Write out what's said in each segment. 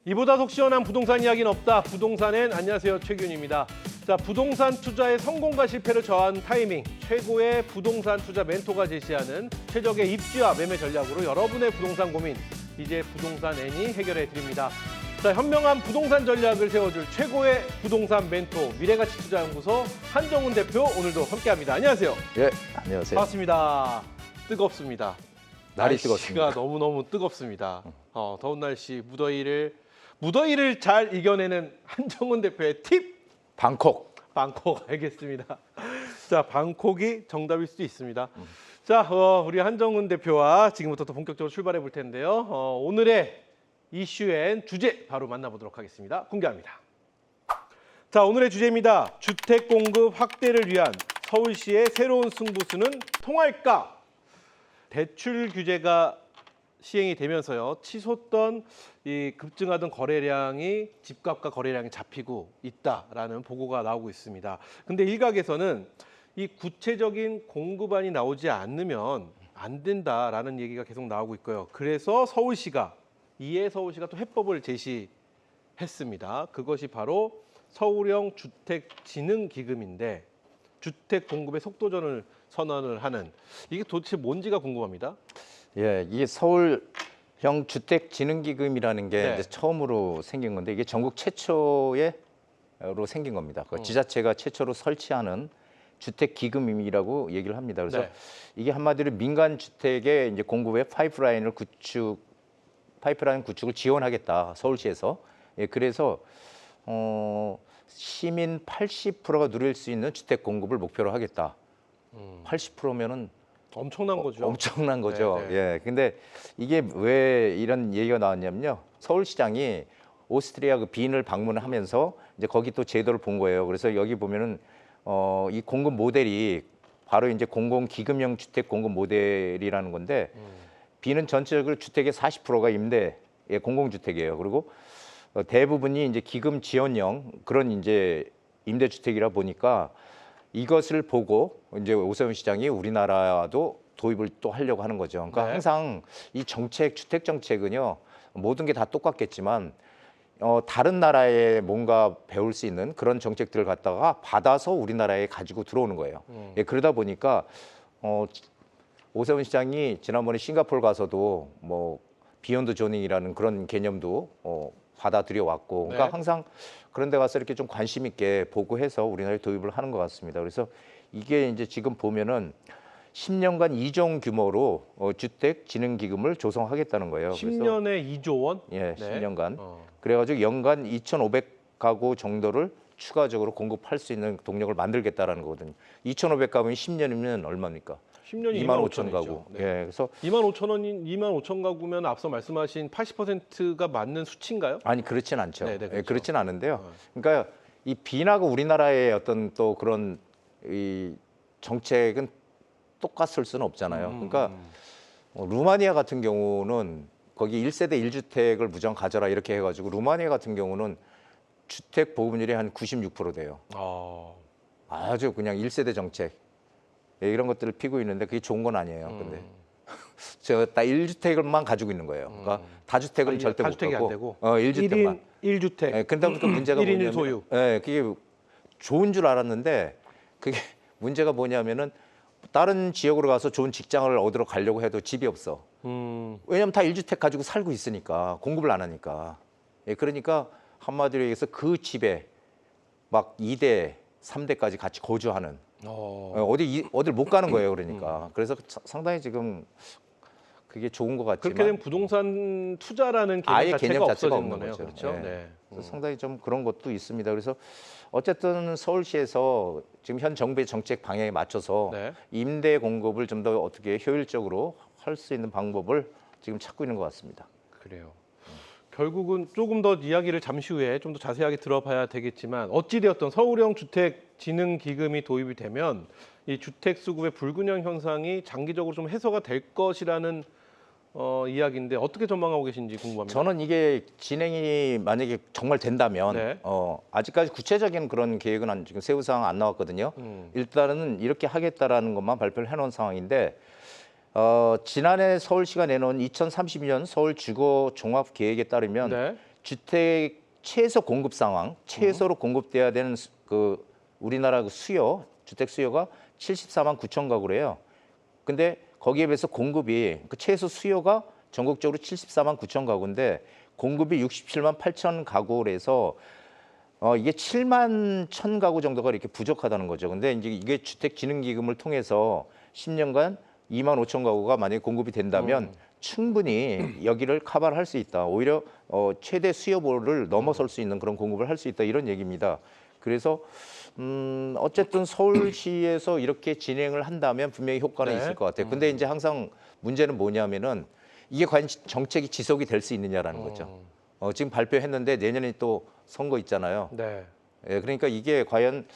이보다 속 시원한 부동산 이야기는 없다. 부동산엔 안녕하세요, 최균입니다. 자, 부동산 투자의 성공과 실패를 저한 타이밍, 최고의 부동산 투자 멘토가 제시하는 최적의 입지와 매매 전략으로 여러분의 부동산 고민, 이제 부동산 N이 해결해 드립니다. 자, 현명한 부동산 전략을 세워줄 최고의 부동산 멘토, 미래가치투자연구소 한정훈 대표 오늘도 함께합니다. 안녕하세요. 예, 안녕하세요. 반갑습니다. 뜨겁습니다. 날이 날씨가 뜨겁습니다. 너무너무 뜨겁습니다. 더운 날씨, 무더위를 잘 이겨내는 한정훈 대표의 팁! 방콕. 방콕, 알겠습니다. 자, 방콕이 정답일 수도 있습니다. 자, 우리 한정훈 대표와 지금부터 또 본격적으로 출발해 볼 텐데요. 오늘의 이슈앤 주제 바로 만나보도록 하겠습니다. 공개합니다. 자, 오늘의 주제입니다. 주택 공급 확대를 위한 서울시의 새로운 승부수는 통할까? 대출 규제가 시행이 되면서요, 치솟던 이 급증하던 거래량이 집값과 거래량이 잡히고 있다라는 보고가 나오고 있습니다. 근데 일각에서는 이 구체적인 공급안이 나오지 않으면 안 된다라는 얘기가 계속 나오고 있고요. 그래서 서울시가 또 해법을 제시했습니다. 그것이 바로 서울형 주택진흥기금인데, 주택 공급의 속도전을 선언을 하는, 이게 도대체 뭔지가 궁금합니다. 예, 이게 서울형 주택진흥기금이라는 게 네. 이제 처음으로 생긴 건데, 이게 전국 최초로 생긴 겁니다. 그 지자체가 최초로 설치하는 주택기금이라고 얘기를 합니다. 그래서 네. 이게 한마디로 민간 주택의 이제 공급의 파이프라인 구축을 지원하겠다, 서울시에서. 예, 그래서 시민 80%가 누릴 수 있는 주택 공급을 목표로 하겠다. 80%면은 엄청난 거죠. 엄청난 거죠. 네, 네. 예. 근데 이게 왜 이런 얘기가 나왔냐면요. 서울시장이 오스트리아 그 빈을 방문하면서 이제 거기 또 제도를 본 거예요. 그래서 여기 보면은 이 공급 모델이 바로 이제 공공기금형 주택 공급 모델이라는 건데, 빈은 전체적으로 주택의 40%가 공공주택이에요. 그리고 대부분이 이제 기금 지원형 그런 이제 임대주택이라 보니까 이것을 보고 이제 오세훈 시장이 우리나라도 도입을 또 하려고 하는 거죠. 그러니까 네. 항상 이 주택 정책은요, 모든 게 다 똑같겠지만 다른 나라에 뭔가 배울 수 있는 그런 정책들을 갖다가 받아서 우리나라에 가지고 들어오는 거예요. 예, 그러다 보니까 오세훈 시장이 지난번에 싱가포르 가서도 뭐 비욘드 조닝이라는 그런 개념도 받아들여 왔고, 그러니까 네. 항상 그런 데 가서 이렇게 좀 관심 있게 보고해서 우리나라에 도입을 하는 것 같습니다. 그래서 이게 이제 지금 보면은 10년간 2조 규모로 주택진흥기금을 조성하겠다는 거예요. 10년에 2조 원? 예, 네. 10년간. 그래가지고 연간 2,500가구 정도를 추가적으로 공급할 수 있는 동력을 만들겠다라는 거거든요. 2,500가구면 10년이면 얼마입니까? 10년이 25,000 가구. 네. 예, 그래서 25,000 가구면 앞서 말씀하신 80%가 맞는 수치인가요? 아니 그렇진 않죠. 네, 네, 그렇죠. 예, 그렇진 않은데요. 그러니까 이 빈하고 우리나라의 어떤 또 그런 이 정책은 똑같을 수는 없잖아요. 그러니까 루마니아 같은 경우는 거기 1세대 1주택을 무조건 가져라 이렇게 해가지고, 루마니아 같은 경우는 주택 보급률이 한 96% 돼요. 아주 그냥 1세대 정책. 예, 이런 것들을 피고 있는데 그게 좋은 건 아니에요. 근데 제가 딱 1주택을만 가지고 있는 거예요. 그러니까 다주택은 절대 못 다주택이 갖고 안 되고 1주택만. 1인 1주택. 예, 그러다 보니까 문제가 1인 뭐냐면, 1소유. 예, 그게 좋은 줄 알았는데 그게 문제가 뭐냐면은 다른 지역으로 가서 좋은 직장을 얻으러 가려고 해도 집이 없어. 왜냐면 다 1주택 가지고 살고 있으니까, 공급을 안 하니까. 예, 그러니까 한마디로 얘기해서 그 집에 막 2대, 3대까지 같이 거주하는, 어딜 못 가는 거예요. 그러니까. 그래서 상당히 지금 그게 좋은 것 같지만, 그렇게 되면 부동산 투자라는 개념 아예 자체가 개념 자체가 없어지는 없는 거네요. 거죠. 그렇죠? 예. 네. 그래서 상당히 좀 그런 것도 있습니다. 그래서 어쨌든 서울시에서 지금 현 정부의 정책 방향에 맞춰서 네. 임대 공급을 좀 더 어떻게 효율적으로 할 수 있는 방법을 지금 찾고 있는 것 같습니다. 그래요. 결국은 조금 더 이야기를 잠시 후에 좀 더 자세하게 들어봐야 되겠지만, 어찌되었던 서울형 주택진흥기금이 도입이 되면 이 주택 수급의 불균형 현상이 장기적으로 좀 해소가 될 것이라는 이야기인데, 어떻게 전망하고 계신지 궁금합니다. 저는 이게 진행이 만약에 정말 된다면, 네. 아직까지 구체적인 그런 계획은 지금 세부 사항 안 나왔거든요. 일단은 이렇게 하겠다라는 것만 발표를 해놓은 상황인데, 지난해 서울시가 내놓은 2032년 서울 주거 종합 계획에 따르면 네. 주택 최소 공급 상황, 최소로 공급돼야 되는 그 우리나라 그 수요, 주택 수요가 74만 9천 가구래요. 근데 거기에 비해서 공급이 그 최소 수요가 전국적으로 74만 9천 가구인데 공급이 67만 8천 가구래서 이게 7만 1천 가구 정도가 이렇게 부족하다는 거죠. 근데 이제 이게 주택진흥기금을 통해서 10년간 2만 5천 가구가 만약에 공급이 된다면 충분히 여기를 커버를 할 수 있다. 오히려 최대 수요보를 넘어설 수 있는 그런 공급을 할 수 있다. 이런 얘기입니다. 그래서 어쨌든 서울시에서 이렇게 진행을 한다면 분명히 효과는 네. 있을 것 같아요. 근데 이제 항상 문제는 뭐냐면은 이게 과연 정책이 지속이 될 수 있느냐라는 거죠. 지금 발표했는데 내년에 또 선거 있잖아요. 네. 예, 그러니까 이게 과연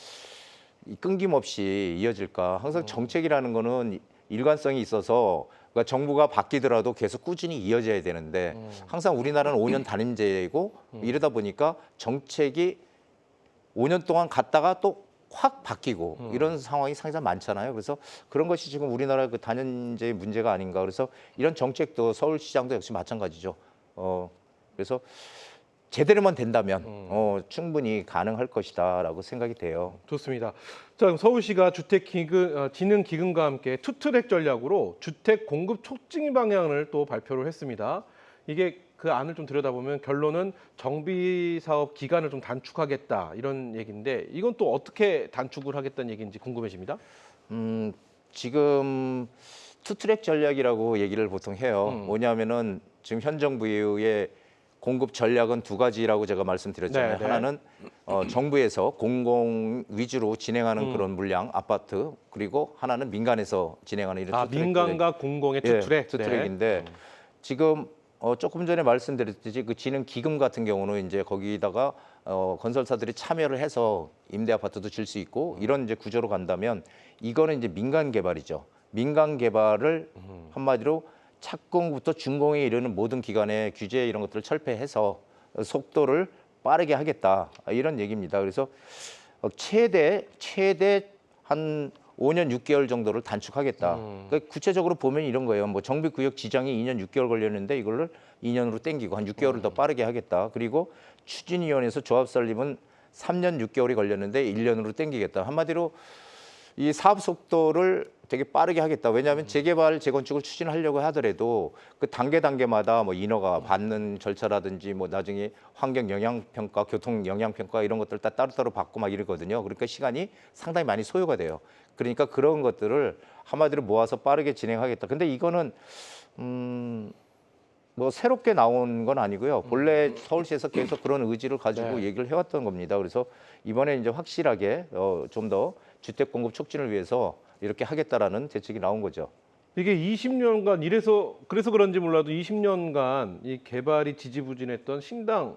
끊김없이 이어질까? 항상 정책이라는 거는 일관성이 있어서 그러니까 정부가 바뀌더라도 계속 꾸준히 이어져야 되는데 항상 우리나라는 5년 단임제이고 이러다 보니까 정책이 5년 동안 갔다가 또 확 바뀌고 이런 상황이 상당히 많잖아요. 그래서 그런 것이 지금 우리나라 그 단연제의 문제가 아닌가. 그래서 이런 정책도 서울시장도 역시 마찬가지죠. 그래서 제대로만 된다면 충분히 가능할 것이다라고 생각이 돼요. 좋습니다. 자, 그럼 서울시가 주택진흥기금과 함께 투트랙 전략으로 주택 공급 촉진 방향을 또 발표를 했습니다. 이게 그 안을 좀 들여다보면 결론은 정비 사업 기간을 좀 단축하겠다 이런 얘기인데 이건 또 어떻게 단축을 하겠다는 얘기인지 궁금해집니다. 지금 투트랙 전략이라고 얘기를 보통 해요. 뭐냐면은 지금 현 정부의 공급 전략은 두 가지라고 제가 말씀드렸잖아요. 네, 네. 하나는 정부에서 공공 위주로 진행하는 그런 물량, 아파트, 그리고 하나는 민간에서 진행하는 이런 투트랙 민간과 공공의 투트랙. 예, 투트랙인데 지금 조금 전에 말씀드렸듯이 그 진흥 기금 같은 경우는 이제 거기다가 건설사들이 참여를 해서 임대 아파트도 질 수 있고 이런 이제 구조로 간다면 이거는 이제 민간 개발이죠. 민간 개발을 한마디로 착공부터 준공에 이르는 모든 기관의 규제 이런 것들을 철폐해서 속도를 빠르게 하겠다 이런 얘기입니다. 그래서 최대 한 5년 6개월 정도를 단축하겠다. 그러니까 구체적으로 보면 이런 거예요. 뭐 정비구역 지정이 2년 6개월 걸렸는데 이거를 2년으로 땡기고 한 6개월을 더 빠르게 하겠다. 그리고 추진위원회에서 조합 설립은 3년 6개월이 걸렸는데 1년으로 땡기겠다. 한마디로 이 사업 속도를 되게 빠르게 하겠다. 왜냐하면 재개발, 재건축을 추진하려고 하더라도 그 단계마다 뭐 인허가 받는 절차라든지 뭐 나중에 환경 영향 평가, 교통 영향 평가 이런 것들 다 따로따로 받고 막 이러거든요. 그러니까 시간이 상당히 많이 소요가 돼요. 그러니까 그런 것들을 한마디로 모아서 빠르게 진행하겠다. 근데 이거는 뭐 새롭게 나온 건 아니고요. 본래 서울시에서 계속 그런 의지를 가지고 얘기를 해왔던 겁니다. 그래서 이번에 이제 확실하게 좀 더 주택 공급 촉진을 위해서 이렇게 하겠다라는 대책이 나온 거죠. 이게 20년간 그래서 그런지 몰라도 20년간 이 개발이 지지부진했던 신당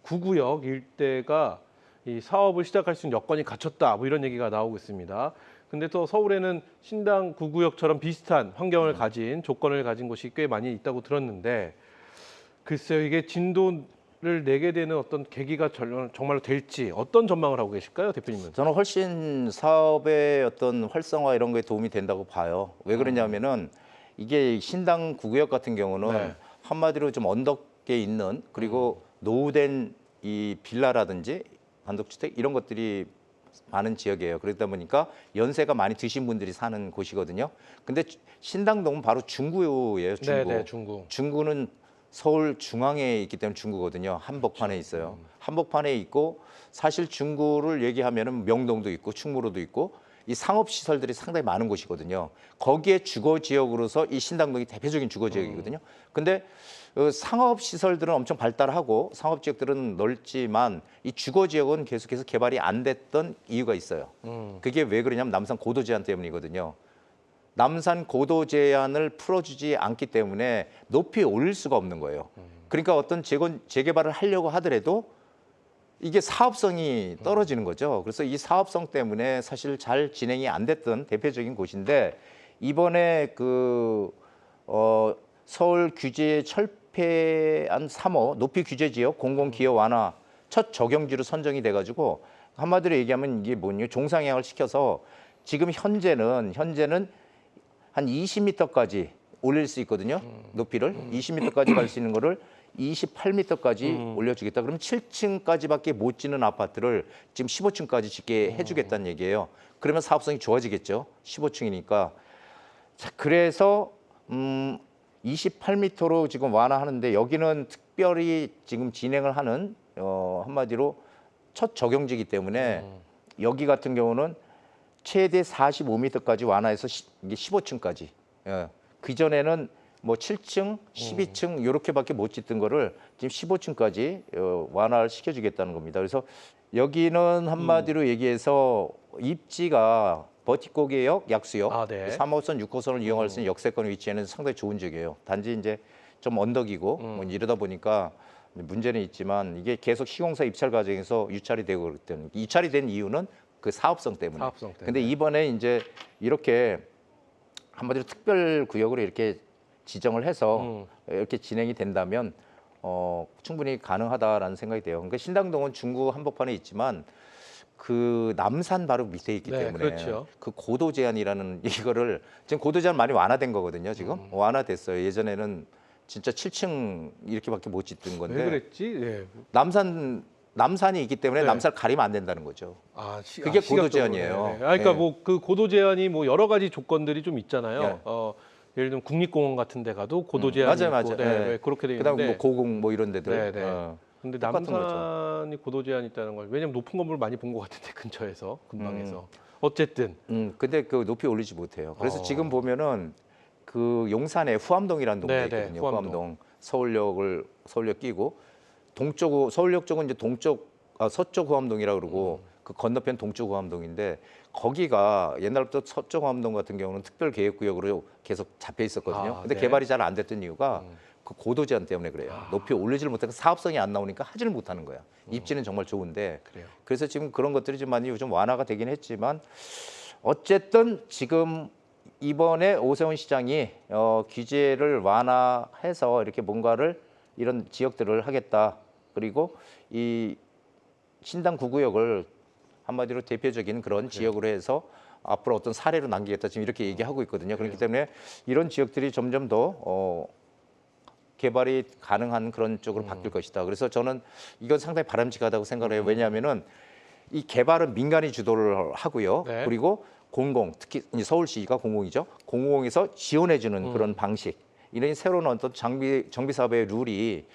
9구역 일대가 이 사업을 시작할 수 있는 여건이 갖췄다. 뭐 이런 얘기가 나오고 있습니다. 근데 또 서울에는 신당 9구역처럼 비슷한 환경을 가진 조건을 가진 곳이 꽤 많이 있다고 들었는데 글쎄요, 이게 진도를 내게 되는 어떤 계기가 정말로 될지 어떤 전망을 하고 계실까요, 대표님은? 저는 훨씬 사업의 어떤 활성화 이런 거에 도움이 된다고 봐요. 왜 그러냐면은 이게 신당 9구역 같은 경우는 네. 한마디로 좀 언덕에 있는 그리고 노후된 이 빌라라든지 단독주택 이런 것들이 많은 지역이에요. 그러다 보니까 연세가 많이 드신 분들이 사는 곳이거든요. 근데 신당동은 바로 중구예요, 중구. 네, 중구. 중구는 서울 중앙에 있기 때문에 중구거든요. 한복판에 있어요. 한복판에 있고 사실 중구를 얘기하면은 명동도 있고 충무로도 있고 이 상업 시설들이 상당히 많은 곳이거든요. 거기에 주거 지역으로서 이 신당동이 대표적인 주거 지역이거든요. 근데 상업 시설들은 엄청 발달하고 상업 지역들은 넓지만 이 주거 지역은 계속해서 개발이 안 됐던 이유가 있어요. 그게 왜 그러냐면 남산 고도 제한 때문이거든요. 남산 고도 제한을 풀어주지 않기 때문에 높이 올릴 수가 없는 거예요. 그러니까 어떤 재개발을 하려고 하더라도 이게 사업성이 떨어지는 거죠. 그래서 이 사업성 때문에 사실 잘 진행이 안 됐던 대표적인 곳인데 이번에 서울 규제 철폐안 3호 높이 규제 지역 공공기여 완화 첫 적용지로 선정이 돼가지고 한마디로 얘기하면 이게 뭐냐 종상향을 시켜서 지금 현재는 한 20m까지 올릴 수 있거든요. 높이를 20m까지 갈 수 있는 거를 28m까지 올려주겠다. 그러면 7층까지밖에 못 짓는 아파트를 지금 15층까지 짓게 해주겠다는 얘기예요. 그러면 사업성이 좋아지겠죠. 15층이니까. 자, 그래서 28m로 지금 완화하는데 여기는 특별히 지금 진행을 하는 한마디로 첫 적용지이기 때문에 여기 같은 경우는 최대 45m까지 완화해서 이게 15층까지. 예. 그 전에는 뭐 7층, 12층 이렇게밖에 못 짓던 거를 지금 15층까지 완화를 시켜주겠다는 겁니다. 그래서 여기는 한마디로 얘기해서 입지가 버티고개역, 약수역, 아, 네. 3호선, 6호선을 이용할 수 있는 역세권 위치에는 상당히 좋은 지역이에요. 단지 이제 좀 언덕이고 뭐 이러다 보니까 문제는 있지만 이게 계속 시공사 입찰 과정에서 유찰이 되고 그렇기 때문에 유찰이 된 이유는 그 사업성 때문에. 사업성 때문에. 근데 이번에 이제 이렇게 한마디로 특별 구역으로 이렇게 지정을 해서 이렇게 진행이 된다면 충분히 가능하다라는 생각이 돼요. 그러니까 신당동은 중구 한복판에 있지만 그 남산 바로 밑에 있기 네, 때문에 그렇죠. 그 고도 제한이라는 이거를 지금 고도 제한 많이 완화된 거거든요. 지금 완화됐어요. 예전에는 진짜 7층 이렇게밖에 못 짓던 건데 왜 그랬지? 예. 남산이 있기 때문에 네. 남산을 가리면 안 된다는 거죠. 아, 그게 시각적으로. 고도 제한이에요. 네, 네. 아, 그러니까 예. 뭐 그 고도 제한이 뭐 여러 가지 조건들이 좀 있잖아요. 예. 예를 들면 국립공원 같은 데 가도 고도 제한이 맞아요, 있고, 맞아요. 네, 예. 네, 그렇게 돼 그다음 있는데. 뭐 고궁 뭐 이런 데들. 네, 네. 근데 똑같은 남산이 고도 제한이 있다는 걸 왜냐면 높은 건물 많이 본 것 같은데 근처에서 근방에서 어쨌든 근데 그 높이 올리지 못해요. 그래서 어. 지금 보면은 그 용산에 후암동이라는 동네 네, 네, 있거든요. 후암동. 후암동. 서울역 끼고 서울역 쪽은 이제 서쪽 후암동이라 그러고 그 건너편 동쪽 후암동인데 거기가 옛날부터 서쪽 후암동 같은 경우는 특별 계획 구역으로 계속 잡혀 있었거든요. 아, 근데 네. 개발이 잘 안 됐던 이유가 그 고도 제한 때문에 그래요. 높이 올리지를 못하고 사업성이 안 나오니까 하지를 못하는 거야. 입지는 정말 좋은데 그래요. 그래서 지금 그런 것들이 좀 많이 요즘 완화가 되긴 했지만 어쨌든 지금 이번에 오세훈 시장이 규제를 완화해서 이렇게 뭔가를 이런 지역들을 하겠다. 그리고 이 신당 구구역을 한마디로 대표적인 그런 지역으로 해서 앞으로 어떤 사례로 남기겠다. 지금 이렇게 얘기하고 있거든요. 그렇기 때문에 이런 지역들이 점점 더 개발이 가능한 그런 쪽으로 바뀔 것이다. 그래서 저는 이건 상당히 바람직하다고 생각을 해요. 왜냐하면은 이 개발은 민간이 주도를 하고요. 네. 그리고 특히 이제 서울시가 공공이죠. 공공에서 지원해주는 그런 방식. 이런 새로운 어떤 정비 사업의 룰이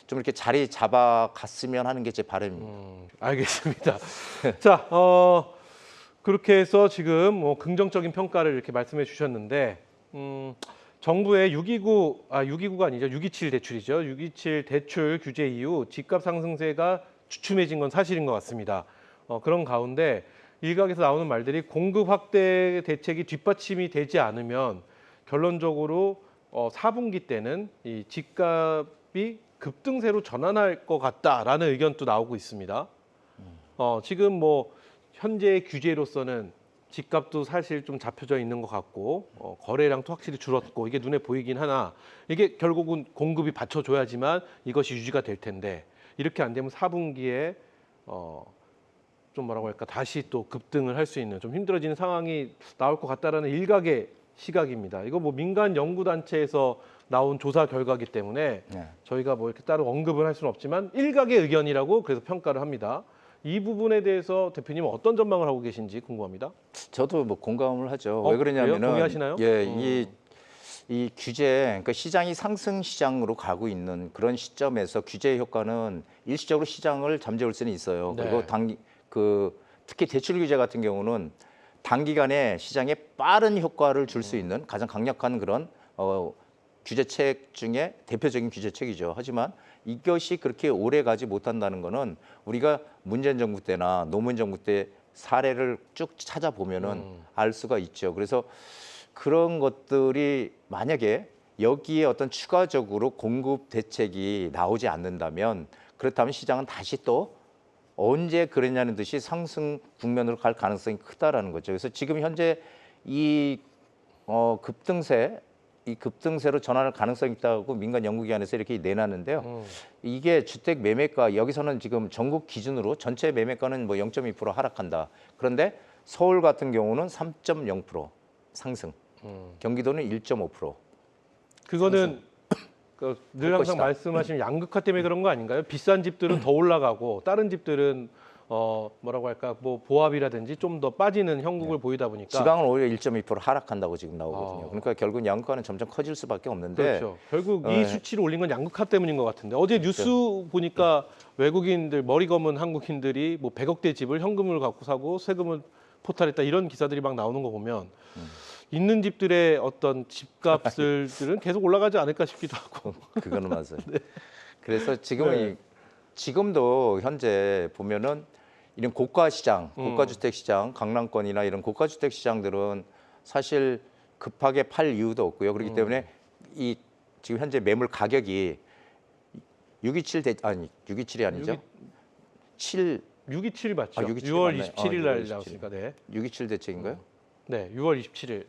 좀 이렇게 자리 잡아갔으면 하는 게 제 바람입니다. 알겠습니다. 자, 그렇게 해서 지금 뭐 긍정적인 평가를 이렇게 말씀해 주셨는데, 정부의 629가 아니죠. 627 대출이죠. 627 대출 규제 이후 집값 상승세가 주춤해진 건 사실인 것 같습니다. 그런 가운데 일각에서 나오는 말들이 공급 확대 대책이 뒷받침이 되지 않으면 결론적으로 4분기 때는 이 집값이 급등세로 전환할 것 같다라는 의견도 나오고 있습니다. 지금 뭐 현재의 규제로서는 집값도 사실 좀 잡혀져 있는 것 같고 거래량도 확실히 줄었고 이게 눈에 보이긴 하나 이게 결국은 공급이 받쳐줘야지만 이것이 유지가 될 텐데 이렇게 안 되면 4분기에 좀 뭐라고 할까 다시 또 급등을 할 수 있는 좀 힘들어지는 상황이 나올 것 같다라는 일각의 시각입니다. 이거 뭐 민간 연구단체에서 나온 조사 결과이기 때문에 네. 저희가 뭐 이렇게 따로 언급을 할 수는 없지만 일각의 의견이라고 그래서 평가를 합니다. 이 부분에 대해서 대표님은 어떤 전망을 하고 계신지 궁금합니다. 저도 뭐 공감을 하죠. 그래요? 왜 그러냐면은 동의하시나요? 예, 이 규제, 그러니까 시장이 상승 시장으로 가고 있는 그런 시점에서 규제의 효과는 일시적으로 시장을 잠재울 수는 있어요. 네. 그리고 특히 대출 규제 같은 경우는 단기간에 시장에 빠른 효과를 줄 수 있는 가장 강력한 그런 규제책 중에 대표적인 규제책이죠. 하지만 이것이 그렇게 오래 가지 못한다는 거는 우리가 문재인 정부 때나 노무현 정부 때 사례를 쭉 찾아보면은 알 수가 있죠. 그래서 그런 것들이 만약에 여기에 어떤 추가적으로 공급 대책이 나오지 않는다면 그렇다면 시장은 다시 또 언제 그랬냐는 듯이 상승 국면으로 갈 가능성이 크다라는 거죠. 그래서 지금 현재 이 급등세로 전환할 가능성이 있다고 민간 연구기관에서 이렇게 내놨는데요. 이게 주택 매매가 여기서는 지금 전국 기준으로 전체 매매가는 뭐 0.2% 하락한다. 그런데 서울 같은 경우는 3.0% 상승, 경기도는 1.5%. 그거는 늘 항상 것이다. 말씀하시는 양극화 때문에 그런 거 아닌가요? 비싼 집들은 더 올라가고 다른 집들은 뭐라고 할까 뭐 보합이라든지 좀 더 빠지는 형국을 보이다 보니까 지방은 오히려 1.2% 하락한다고 지금 나오거든요. 아. 그러니까 결국 양극화는 점점 커질 수밖에 없는데 그렇죠. 결국 이 어, 수치를 올린 건 양극화 때문인 것 같은데 어제 뉴스 보니까 외국인들 머리 검은 한국인들이 뭐 100억대 집을 현금을 갖고 사고 세금을 포탈했다 이런 기사들이 막 나오는 거 보면 있는 집들의 어떤 집값들은 계속 올라가지 않을까 싶기도 하고. 그거는 맞아요. 그래서 지금은 지금도 현재 보면은 이런 고가 시장, 고가 주택 시장, 강남권이나 이런 고가 주택 시장들은 사실 급하게 팔 이유도 없고요. 그렇기 때문에 이 지금 현재 매물 가격이 627이 아니죠. 627일 맞죠? 627 6월 맞나요? 27일 날 6월 나왔으니까 네. 627 대책인가요? 네, 6월 27일.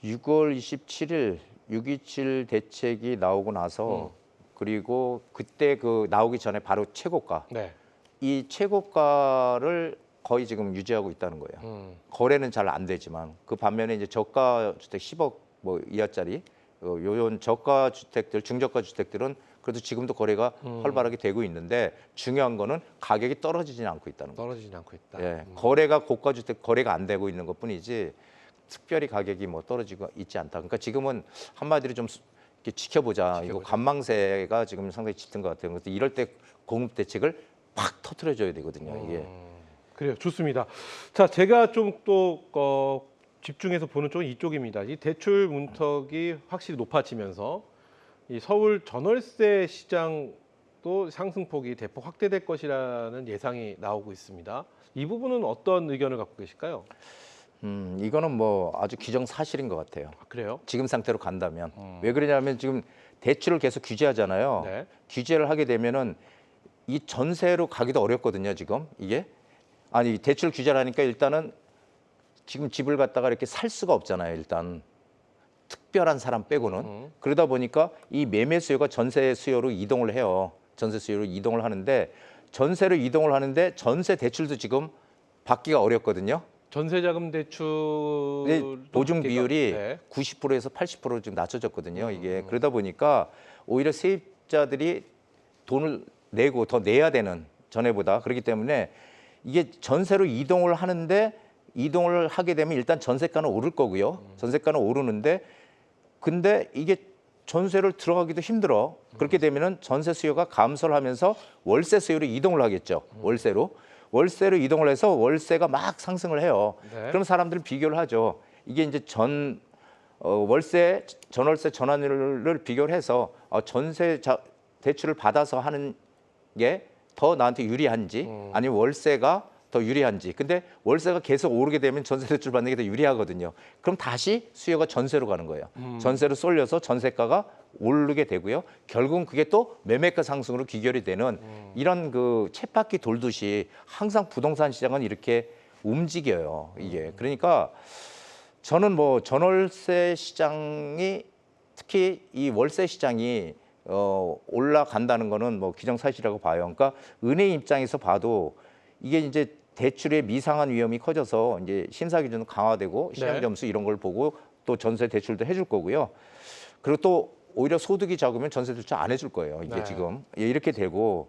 6월 27일 627 대책이 나오고 나서 그리고 그때 그 나오기 전에 바로 최고가 네. 이 최고가를 거의 지금 유지하고 있다는 거예요. 거래는 잘 안 되지만 그 반면에 이제 저가 주택 10억 뭐 이하짜리 요런 저가 주택들, 중저가 주택들은 그래도 지금도 거래가 활발하게 되고 있는데 중요한 거는 가격이 떨어지지는 않고 있다는 거예요. 떨어지진 않고 있다. 예, 거래가 고가 주택 거래가 안 되고 있는 것뿐이지 특별히 가격이 뭐 떨어지고 있지 않다. 그러니까 지금은 한마디로 좀 이렇게 지켜보자. 이거 관망세가 지금 상당히 짙은 것 같아요. 그래서 이럴 때 공급 대책을 팍 터트려줘야 되거든요. 이게. 그래요. 좋습니다. 자, 제가 좀 또 집중해서 보는 쪽은 이쪽입니다. 이 대출 문턱이 확실히 높아지면서 이 서울 전월세 시장도 상승폭이 대폭 확대될 것이라는 예상이 나오고 있습니다. 이 부분은 어떤 의견을 갖고 계실까요? 이거는 뭐 아주 기정사실인 것 같아요. 아, 그래요? 지금 상태로 간다면. 왜 그러냐면 지금 대출을 계속 규제하잖아요. 네. 규제를 하게 되면은 이 전세로 가기도 어렵거든요. 지금 이게. 아니 대출 규제를 하니까 일단은 지금 집을 갖다가 이렇게 살 수가 없잖아요. 일단 특별한 사람 빼고는. 그러다 보니까 이 매매 수요가 전세 수요로 이동을 해요. 전세 수요로 이동을 하는데 전세로 이동을 하는데 전세 대출도 지금 받기가 어렵거든요. 전세자금 대출 보증 비율이 네. 90%에서 80%로 지금 낮춰졌거든요. 이게 그러다 보니까 오히려 세입자들이 돈을 내고 더 내야 되는 전에보다 그렇기 때문에 이게 전세로 이동을 하는데 이동을 하게 되면 일단 전세가는 오를 거고요. 전세가는 오르는데 근데 이게 전세를 들어가기도 힘들어. 그렇게 되면은 전세 수요가 감소를 하면서 월세 수요로 이동을 하겠죠. 월세로 이동을 해서 월세가 막 상승을 해요. 네. 그럼 사람들은 비교를 하죠. 이게 이제 월세 전월세 전환율을 비교를 해서 전세 대출을 받아서 하는 게 더 나한테 유리한지 아니면 월세가 더 유리한지. 근데 월세가 계속 오르게 되면 전세 대출 받는 게 더 유리하거든요. 그럼 다시 수요가 전세로 가는 거예요. 전세로 쏠려서 전세가가 오르게 되고요. 결국은 그게 또 매매가 상승으로 귀결이 되는 이런 그 쳇바퀴 돌듯이 항상 부동산 시장은 이렇게 움직여요. 이게. 그러니까 저는 뭐 전월세 시장이 특히 이 월세 시장이 올라간다는 거는 뭐 기정사실이라고 봐요. 그러니까 은행 입장에서 봐도 이게 이제 대출의 미상한 위험이 커져서 이제 심사 기준도 강화되고 시장 점수 이런 걸 보고 또 전세 대출도 해줄 거고요. 그리고 또 오히려 소득이 적으면 전세 대출 안 해줄 거예요. 이게 네. 지금 이렇게 되고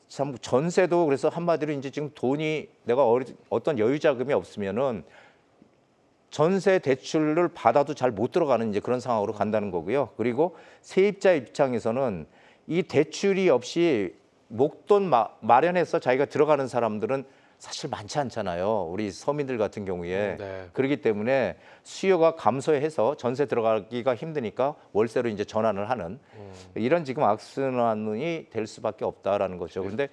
참 전세도 그래서 한마디로 이제 지금 돈이 내가 어떤 여유 자금이 없으면은 전세 대출을 받아도 잘 못 들어가는 이제 그런 상황으로 간다는 거고요. 그리고 세입자 입장에서는 이 대출이 없이 목돈 마련해서 자기가 들어가는 사람들은 사실 많지 않잖아요. 우리 서민들 같은 경우에. 네. 그렇기 때문에 수요가 감소해서 전세 들어가기가 힘드니까 월세로 이제 전환을 하는 이런 지금 악순환이 될 수밖에 없다라는 거죠. 그런데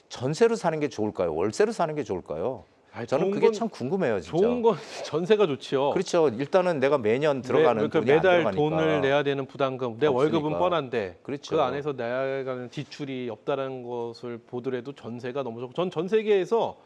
전세로 사는 게 좋을까요? 월세로 사는 게 좋을까요? 아니, 저는 좋은 그게 건- 참 궁금해요, 진짜. 좋은 건 전세가 좋지요. 그렇죠. 일단은 내가 매년 들어가는 그러니까 돈이 안 매달 들어가니까. 돈을 내야 되는 부담금, 내 월급은 없으니까. 뻔한데 그렇죠. 그 안에서 내야 가는 지출이 없다는 것을 보더라도 전세가 너무 좋고 전 전 세계에서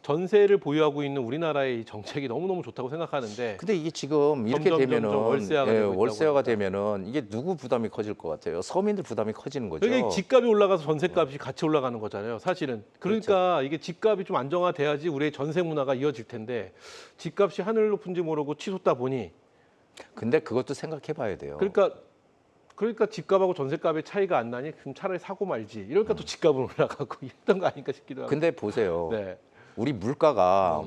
전세를 보유하고 있는 우리나라의 이 정책이 너무너무 좋다고 생각하는데 근데 이게 지금 이렇게 점점 되면은 월세화가 되고 있다고 월세화가 합니다. 되면은 이게 누구 부담이 커질 것 같아요? 서민들 부담이 커지는 거죠. 그러니까 집값이 올라가서 전세값이 같이 올라가는 거잖아요, 사실은. 그러니까 이게 집값이 좀 안정화돼야지 우리의 전세 문화가 이어질 텐데 집값이 하늘 높은지 모르고 치솟다 보니 근데 그것도 생각해 봐야 돼요. 그러니까 그러니까 집값하고 전세값의 차이가 안 나니 그럼 차라리 사고 말지. 이러니까 또 집값은 올라가고 이랬던 거 아닐까 싶기도 하고. 근데 보세요. 네. 우리 물가가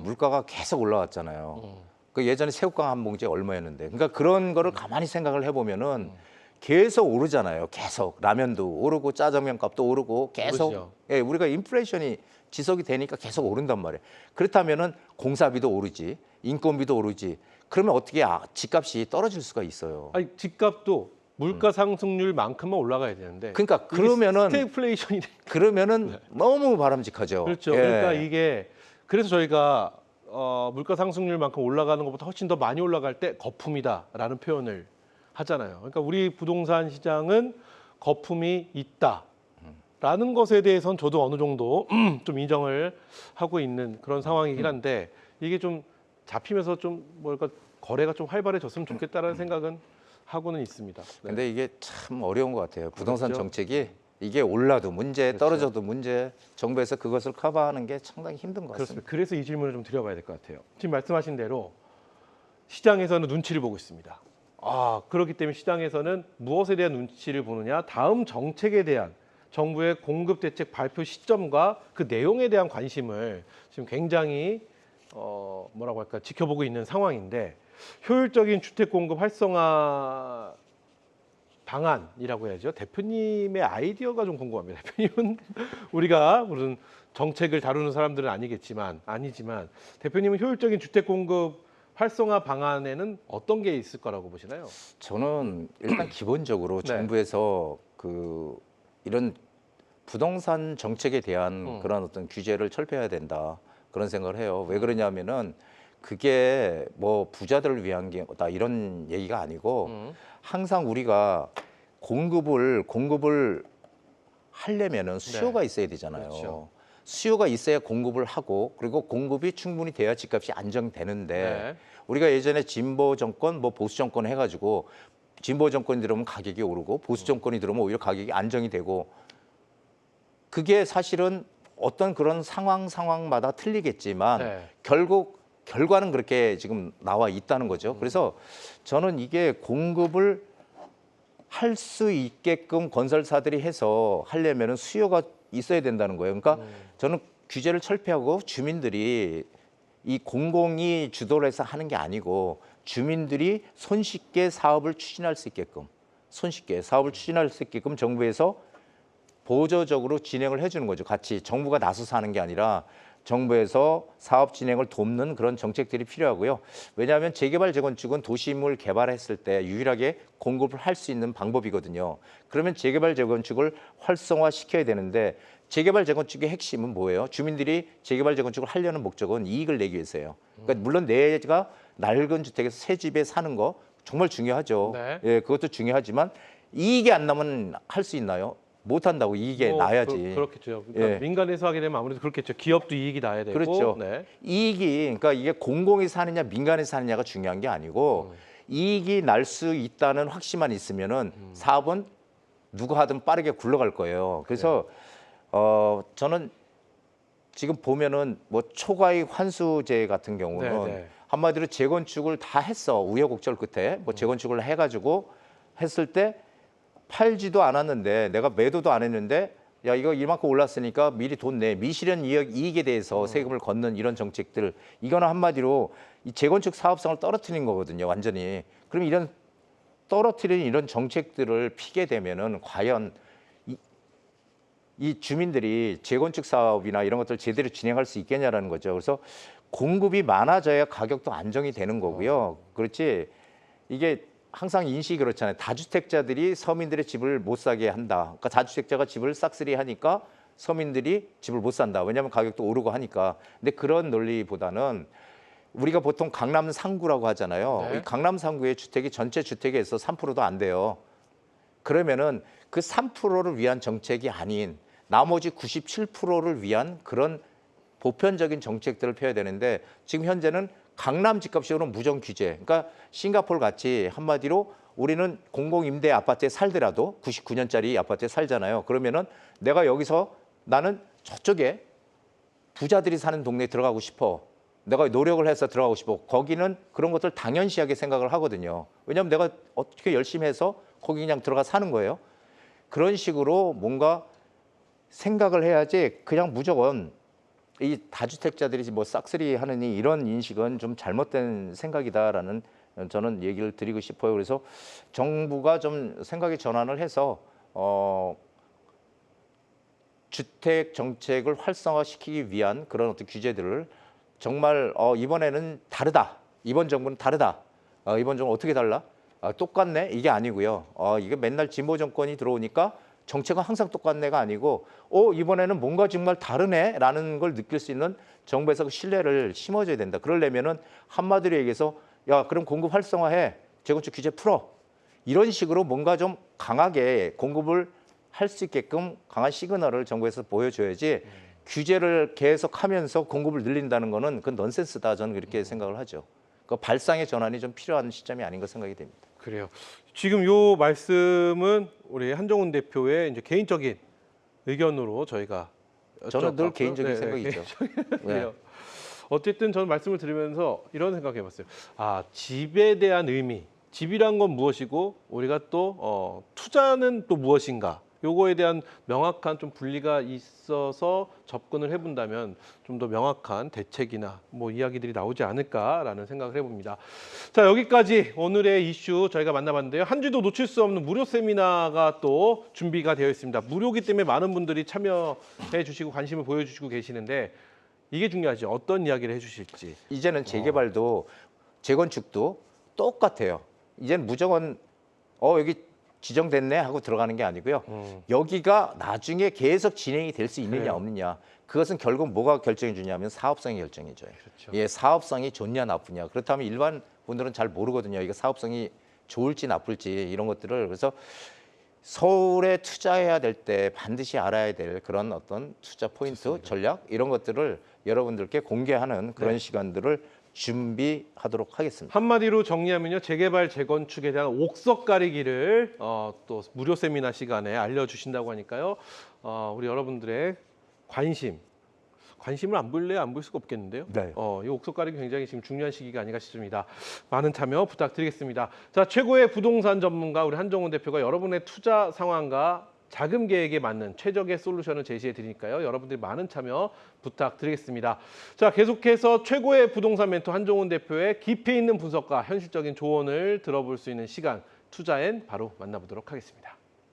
계속 올라왔잖아요. 그 예전에 새우깡 한 봉지에 얼마였는데. 그러니까 그런 거를 가만히 생각을 해보면은 계속 오르잖아요. 계속 라면도 오르고 짜장면 값도 오르고 계속. 오르죠. 예, 우리가 인플레이션이 지속이 되니까 계속 오른단 말이에요. 그렇다면은 공사비도 오르지, 인건비도 오르지. 그러면 어떻게 집값이 떨어질 수가 있어요. 아니 집값도 물가 상승률만큼만 올라가야 되는데. 그러니까 그러면은 스태그플레이션이 그러면은 너무 바람직하죠. 그렇죠. 예. 그러니까 이게 그래서 저희가 물가 상승률만큼 올라가는 것보다 훨씬 더 많이 올라갈 때 거품이다라는 표현을 하잖아요. 그러니까 우리 부동산 시장은 거품이 있다라는 것에 대해서는 저도 어느 정도 좀 인정을 하고 있는 그런 상황이긴 한데 이게 좀 잡히면서 좀 뭐랄까 거래가 좀 활발해졌으면 좋겠다라는 생각은 하고는 있습니다. 네. 근데 이게 참 어려운 것 같아요. 부동산 그렇죠. 정책이 이게 올라도 문제, 그렇죠. 떨어져도 문제, 정부에서 그것을 커버하는 게 상당히 힘든 것 같습니다. 그렇습니다. 그래서 이 질문을 좀 드려봐야 될 것 같아요. 지금 말씀하신 대로 시장에서는 눈치를 보고 있습니다. 그렇기 때문에 시장에서는 무엇에 대한 눈치를 보느냐, 다음 정책에 대한 정부의 공급 대책 발표 시점과 그 내용에 대한 관심을 지금 굉장히 뭐라고 할까 지켜보고 있는 상황인데 효율적인 주택 공급 활성화 방안이라고 해야죠. 대표님의 아이디어가 좀 궁금합니다. 대표님은 우리가 무슨 정책을 다루는 사람들은 아니지만 대표님은 효율적인 주택 공급 활성화 방안에는 어떤 게 있을 거라고 보시나요? 저는 일단 기본적으로 네. 정부에서 이런 부동산 정책에 대한 그런 어떤 규제를 철폐해야 된다 그런 생각을 해요. 왜 그러냐면은 그게 뭐 부자들을 위한 게다 이런 얘기가 아니고 항상 우리가 공급을 하려면은 수요가 있어야 되잖아요. 그렇죠. 수요가 있어야 공급을 하고 그리고 공급이 충분히 돼야 집값이 안정되는데 네. 우리가 예전에 진보 정권, 뭐 보수 정권 해가지고 진보 정권이 들어오면 가격이 오르고 보수 정권이 들어오면 오히려 가격이 안정이 되고 그게 사실은 어떤 그런 상황마다 틀리겠지만 네. 결국 결과는 그렇게 지금 나와 있다는 거죠. 그래서 저는 이게 공급을 할 수 있게끔 건설사들이 해서 하려면은 수요가 있어야 된다는 거예요. 그러니까 저는 규제를 철폐하고 주민들이 이 공공이 주도를 해서 하는 게 아니고 주민들이 손쉽게 사업을 추진할 수 있게끔 정부에서 보조적으로 진행을 해주는 거죠. 같이 정부가 나서서 하는 게 아니라 정부에서 사업 진행을 돕는 그런 정책들이 필요하고요. 왜냐하면 재개발 재건축은 도시물 개발했을 때 유일하게 공급을 할 수 있는 방법이거든요. 그러면 재개발 재건축을 활성화시켜야 되는데 재개발 재건축의 핵심은 뭐예요? 주민들이 재개발 재건축을 하려는 목적은 이익을 내기 위해서예요. 그러니까 물론 내가 낡은 주택에서 새 집에 사는 거 정말 중요하죠. 네. 예, 그것도 중요하지만 이익이 안 나면 할 수 있나요? 못 한다고 이익이 나야지. 그렇겠죠. 그러니까 예. 민간에서 하게 되면 아무래도 그렇겠죠. 기업도 이익이 나야 되고. 그렇죠. 네. 이익이 그러니까 이게 공공에서 하느냐 민간에서 하느냐가 중요한 게 아니고 이익이 날 수 있다는 확신만 있으면은 사업은 누가 하든 빠르게 굴러갈 거예요. 그래서 저는 지금 보면은 뭐 초과이익 환수제 같은 경우는 네. 한마디로 재건축을 다 했어. 우여곡절 끝에 뭐 재건축을 해가지고 했을 때 팔지도 않았는데 내가 매도도 안 했는데 야 이거 이만큼 올랐으니까 미리 돈 내. 미실현 이익에 대해서 세금을 걷는 이런 정책들 이거는 한마디로 이 재건축 사업성을 떨어뜨리는 거거든요. 완전히. 그럼 이런 떨어뜨리는 이런 정책들을 피게 되면은 과연 이 주민들이 재건축 사업이나 이런 것들을 제대로 진행할 수 있겠냐라는 거죠. 그래서 공급이 많아져야 가격도 안정이 되는 거고요. 그렇지 이게 항상 인식이 그렇잖아요. 다주택자들이 서민들의 집을 못 사게 한다. 그러니까 다주택자가 집을 싹쓸이 하니까 서민들이 집을 못 산다. 왜냐하면 가격도 오르고 하니까. 근데 그런 논리보다는 우리가 보통 강남 상구라고 하잖아요. 네. 이 강남 상구의 주택이 전체 주택에서 3%도 안 돼요. 그러면은 그 3%를 위한 정책이 아닌 나머지 97%를 위한 그런 보편적인 정책들을 펴야 되는데 지금 현재는 강남 집값으로는 무정 규제. 그러니까 싱가포르 같이 한마디로 우리는 공공임대 아파트에 살더라도 99년짜리 아파트에 살잖아요. 그러면은 내가 여기서 나는 저쪽에 부자들이 사는 동네에 들어가고 싶어. 내가 노력을 해서 들어가고 싶어. 거기는 그런 것들 당연시하게 생각을 하거든요. 왜냐하면 내가 어떻게 열심히 해서 거기 그냥 들어가 사는 거예요. 그런 식으로 뭔가 생각을 해야지 그냥 무조건 이 다주택자들이 뭐 싹쓸이 하느니 이런 인식은 좀 잘못된 생각이다라는 저는 얘기를 드리고 싶어요. 그래서 정부가 좀 생각의 전환을 해서 주택 정책을 활성화시키기 위한 그런 어떤 규제들을 정말 이번에는 다르다. 이번 정부는 다르다. 이번 정부 어떻게 달라? 똑같네? 이게 아니고요. 이게 맨날 진보 정권이 들어오니까 정책은 항상 똑같네가 아니고 이번에는 뭔가 정말 다르네라는 걸 느낄 수 있는 정부에서 그 신뢰를 심어줘야 된다. 그러려면은 한마디로 얘기해서 야 그럼 공급 활성화해. 재건축 규제 풀어. 이런 식으로 뭔가 좀 강하게 공급을 할 수 있게끔 강한 시그널을 정부에서 보여줘야지 규제를 계속하면서 공급을 늘린다는 거는 그건 넌센스다. 저는 그렇게 생각을 하죠. 그 발상의 전환이 좀 필요한 시점이 아닌가 생각이 됩니다. 그래요. 지금 요 말씀은 우리 한정훈 대표의 이제 개인적인 의견으로 저희가 저는 늘 여쭤봤고요. 개인적인 네, 생각이죠. 그래요. 어쨌든 저는 말씀을 드리면서 이런 생각해봤어요. 집에 대한 의미, 집이란 건 무엇이고 우리가 또 투자는 또 무엇인가? 요거에 대한 명확한 좀 분리가 있어서 접근을 해본다면 좀 더 명확한 대책이나 뭐 이야기들이 나오지 않을까라는 생각을 해봅니다. 자, 여기까지 오늘의 이슈 저희가 만나봤는데요. 한 주도 놓칠 수 없는 무료 세미나가 또 준비가 되어 있습니다. 무료기 때문에 많은 분들이 참여해 주시고 관심을 보여주시고 계시는데 이게 중요하죠. 어떤 이야기를 해주실지. 이제는 재개발도 재건축도 똑같아요. 이제는 무조건 여기 지정됐네 하고 들어가는 게 아니고요. 여기가 나중에 계속 진행이 될 수 있느냐 그래요. 없느냐. 그것은 결국 뭐가 결정해 주냐면 사업성이 결정해 줘요. 그렇죠. 예, 사업성이 좋냐 나쁘냐. 그렇다면 일반 분들은 잘 모르거든요. 이게 사업성이 좋을지 나쁠지 이런 것들을. 그래서 서울에 투자해야 될 때 반드시 알아야 될 그런 어떤 투자 포인트, 좋습니다. 전략 이런 것들을 여러분들께 공개하는 그런 네. 시간들을 준비하도록 하겠습니다. 한마디로 정리하면요. 재개발, 재건축에 대한 옥석 가리기를 또 무료 세미나 시간에 알려주신다고 하니까요. 우리 여러분들의 관심을 안 보일래야 안 볼 수가 없겠는데요. 네. 이 옥석 가리기 굉장히 지금 중요한 시기가 아닌가 싶습니다. 많은 참여 부탁드리겠습니다. 자, 최고의 부동산 전문가 우리 한정훈 대표가 여러분의 투자 상황과 자금 계획에 맞는 최적의 솔루션을 제시해 드리니까요. 여러분들이 많은 참여 부탁드리겠습니다. 자, 계속해서 최고의 부동산 멘토 한정훈 대표의 깊이 있는 분석과 현실적인 조언을 들어볼 수 있는 시간 투자엔 바로 만나보도록 하겠습니다.